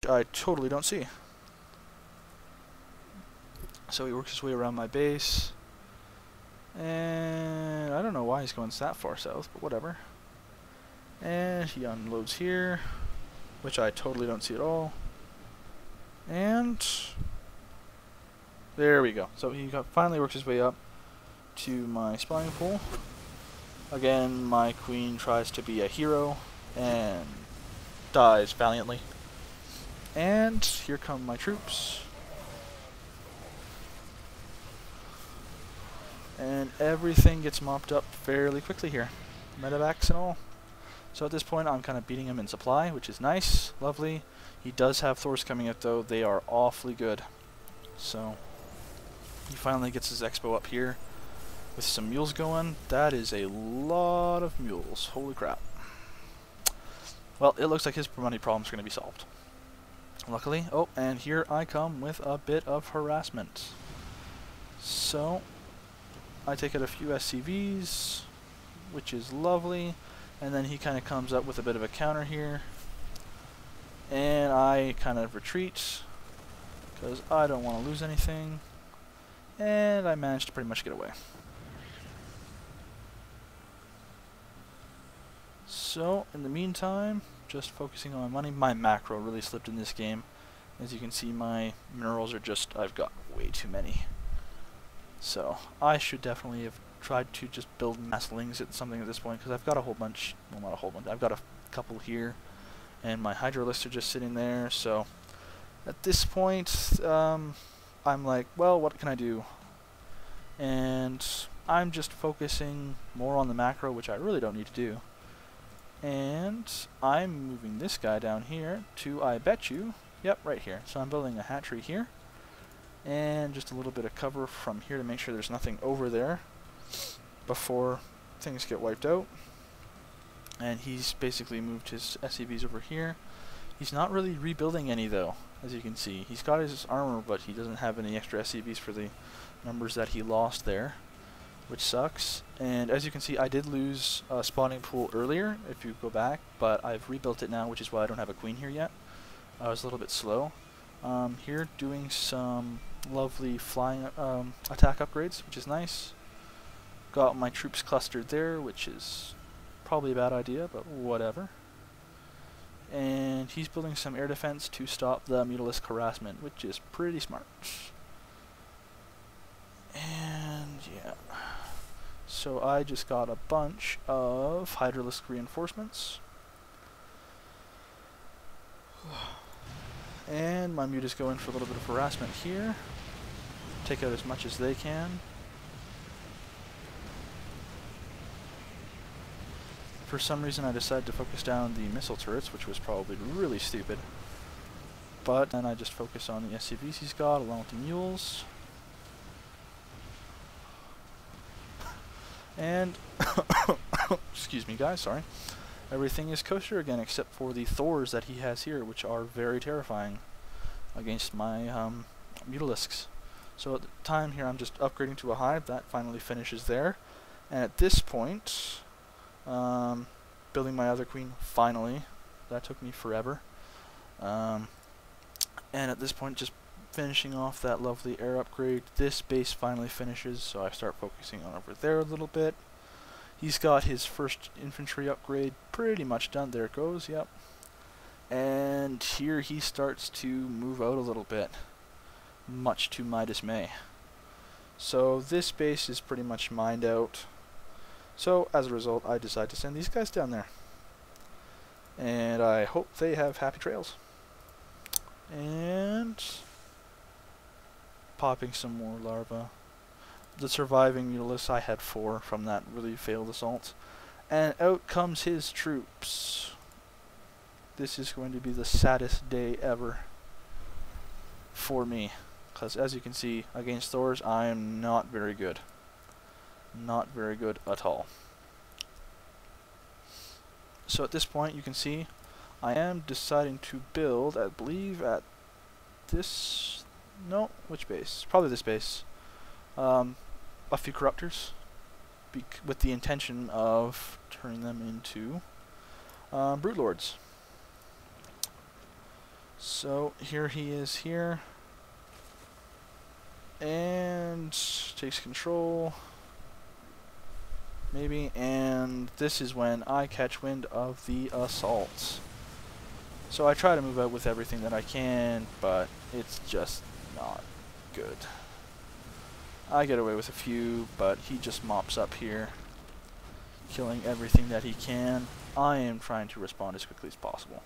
I totally don't see. So he works his way around my base. And I don't know why he's going that far south, but whatever. And he unloads here, which I totally don't see at all. And there we go. So he finally works his way up to my spawning pool. Again, my queen tries to be a hero and dies valiantly. And here come my troops. And everything gets mopped up fairly quickly here. Medevacs and all. So at this point I'm kind of beating him in supply, which is nice, lovely. He does have Thors coming out though. They are awfully good. So he finally gets his expo up here with some mules going. That is a lot of mules. Holy crap. Well, it looks like his money problem is going to be solved. Luckily. Oh, and here I come with a bit of harassment. So I take out a few SCVs, which is lovely, and then he kind of comes up with a bit of a counter here, and I kind of retreat because I don't want to lose anything, and I managed to pretty much get away. So in the meantime, just focusing on my money. My macro really slipped in this game. As you can see, my minerals are just, I've got way too many. So I should definitely have tried to just build masslings at something at this point, because I've got a whole bunch, well, not a whole bunch, I've got a couple here, and my hydralisks are just sitting there. So at this point, I'm like, well, what can I do? And I'm just focusing more on the macro, which I really don't need to do. And I'm moving this guy down here to, I bet you, yep, right here. So I'm building a hatchery here. And just a little bit of cover from here to make sure there's nothing over there before things get wiped out. And he's basically moved his SCVs over here. He's not really rebuilding any though, as you can see. He's got his armor, but he doesn't have any extra SCVs for the numbers that he lost there, which sucks. And as you can see, I did lose a spawning pool earlier, if you go back, but I've rebuilt it now, which is why I don't have a queen here yet. I was a little bit slow. Here doing some lovely flying attack upgrades, which is nice. Got my troops clustered there, which is probably a bad idea, but whatever. And he's building some air defense to stop the Mutalisk harassment, which is pretty smart. And yeah, so I just got a bunch of hydralisk reinforcements. And my mutas go in for a little bit of harassment here. Take out as much as they can. For some reason I decided to focus down the missile turrets, which was probably really stupid. But then I just focus on the SCVs he's got, along with the mules. And, excuse me guys, sorry. Everything is kosher again, except for the Thors that he has here, which are very terrifying against my Mutalisks. So at the time here, I'm just upgrading to a hive. That finally finishes there. And at this point, building my other queen, finally. That took me forever. And at this point, just finishing off that lovely air upgrade. This base finally finishes, so I start focusing on over there a little bit. He's got his first infantry upgrade pretty much done. There it goes, yep. And here he starts to move out a little bit, much to my dismay. So this base is pretty much mined out. So as a result, I decide to send these guys down there. And I hope they have happy trails. And popping some more larvae. The surviving Mutalisks, I had 4 from that really failed assault. And out comes his troops. This is going to be the saddest day ever for me. Because as you can see, against Thors, I am not very good. Not very good at all. So at this point, you can see, I am deciding to build, I believe, at this... No, which base? Probably this base. A few corruptors, with the intention of turning them into Brood Lords. So here he is here. And takes control. Maybe. And this is when I catch wind of the assault. So I try to move out with everything that I can, but it's just not good. I get away with a few, but he just mops up here, killing everything that he can. I am trying to respond as quickly as possible.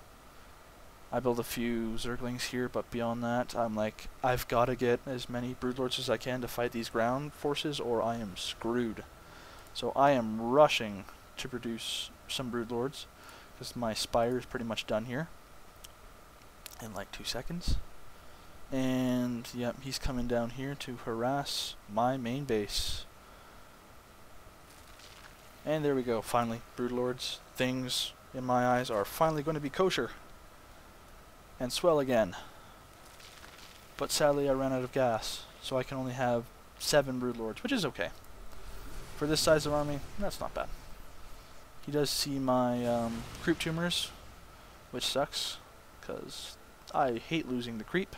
I build a few Zerglings here, but beyond that, I'm like, I've got to get as many Broodlords as I can to fight these ground forces, or I am screwed. So I am rushing to produce some Broodlords, because my Spire is pretty much done here in like 2 seconds. And yep, he's coming down here to harass my main base. And there we go, finally, Broodlords. Things, in my eyes, are finally going to be kosher. And swell again. But sadly I ran out of gas, so I can only have 7 Broodlords, which is okay. For this size of army, that's not bad. He does see my creep tumors, which sucks, because I hate losing the creep.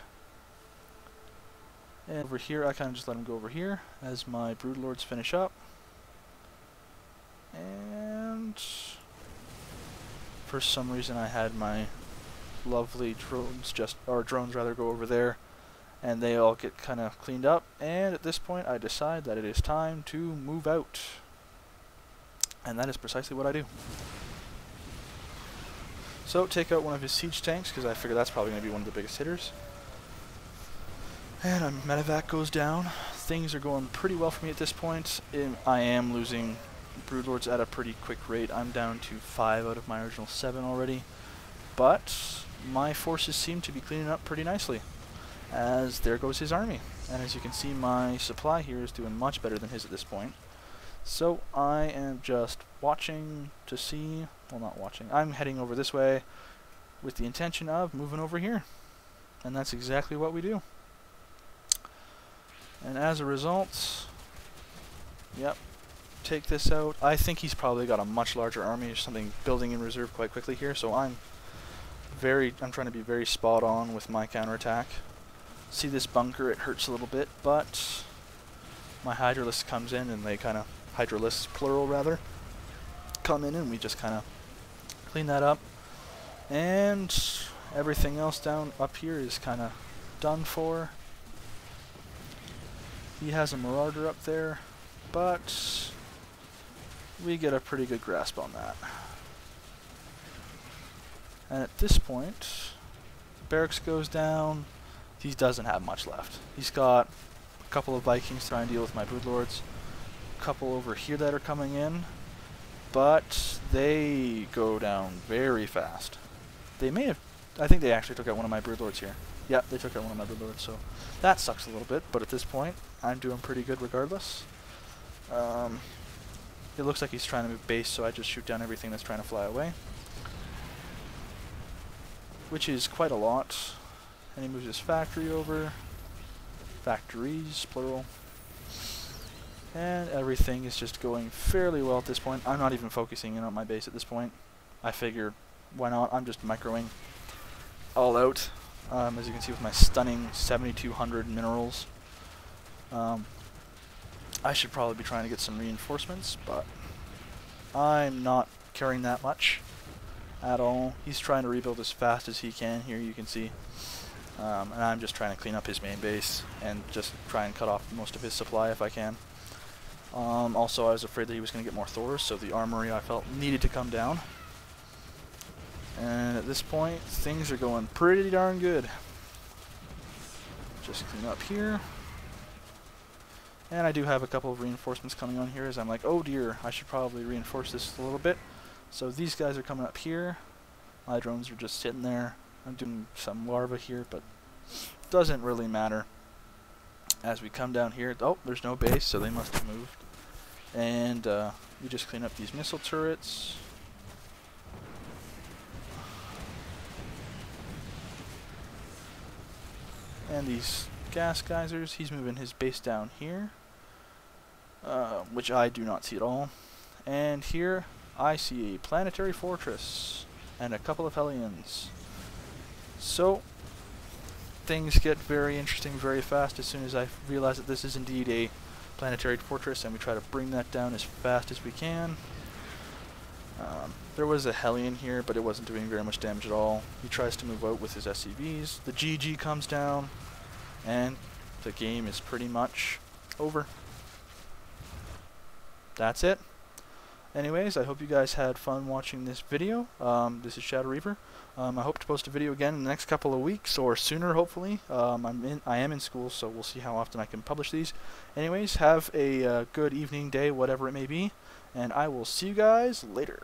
And over here, I kind of just let him go over here as my Broodlords finish up. And for some reason I had my lovely drones go over there, and they all get kind of cleaned up. And at this point I decide that it is time to move out. And that is precisely what I do. So take out one of his siege tanks, because I figure that's probably going to be one of the biggest hitters. And a medevac goes down. Things are going pretty well for me at this point. I am losing Broodlords at a pretty quick rate. I'm down to 5 out of my original 7 already. But my forces seem to be cleaning up pretty nicely, as there goes his army. And as you can see, my supply here is doing much better than his at this point. So I am just watching to see, well, not watching, I'm heading over this way with the intention of moving over here. And that's exactly what we do. And as a result, yep, take this out. I think he's probably got a much larger army or something building in reserve quite quickly here, so I'm trying to be very spot on with my counterattack. See this bunker, it hurts a little bit, but my Hydralisk comes in, and they kind of, Hydralisks plural rather, come in and we just kind of clean that up. And everything else down up here is kind of done for. He has a Marauder up there, but we get a pretty good grasp on that. And at this point, barracks goes down. He doesn't have much left. He's got a couple of Vikings trying to deal with my Broodlords, a couple over here that are coming in, but they go down very fast. They may have, I think they actually took out one of my Broodlords here. Yeah, they took out one of my Broodlords, so that sucks a little bit, but at this point, I'm doing pretty good regardless. It looks like he's trying to move base, so I just shoot down everything that's trying to fly away, which is quite a lot. And he moves his factory over. Factories, plural. And everything is just going fairly well at this point. I'm not even focusing in on my base at this point. I figured, why not? I'm just microing all out. As you can see with my stunning 7,200 minerals. I should probably be trying to get some reinforcements, but I'm not caring that much at all. He's trying to rebuild as fast as he can here, you can see. And I'm just trying to clean up his main base and just try and cut off most of his supply if I can. Also, I was afraid that he was going to get more Thors, so the armory I felt needed to come down. And at this point, things are going pretty darn good. Just clean up here. And I do have a couple of reinforcements coming on here as I'm like, oh dear, I should probably reinforce this a little bit. So these guys are coming up here. My drones are just sitting there. I'm doing some larvae here, but doesn't really matter. As we come down here, oh, there's no base, so they must have moved. And we just clean up these missile turrets. And these gas geysers, he's moving his base down here, which I do not see at all. And here I see a planetary fortress and a couple of Hellions. So, things get very interesting very fast as soon as I realize that this is indeed a planetary fortress, and we try to bring that down as fast as we can. There was a Hellion here, but it wasn't doing very much damage at all. He tries to move out with his SCVs. The GG comes down, and the game is pretty much over. That's it. Anyways, I hope you guys had fun watching this video. This is Shadow Reaver. I hope to post a video again in the next couple of weeks, or sooner, hopefully. I am in school, so we'll see how often I can publish these. Anyways, have a good evening, day, whatever it may be, and I will see you guys later.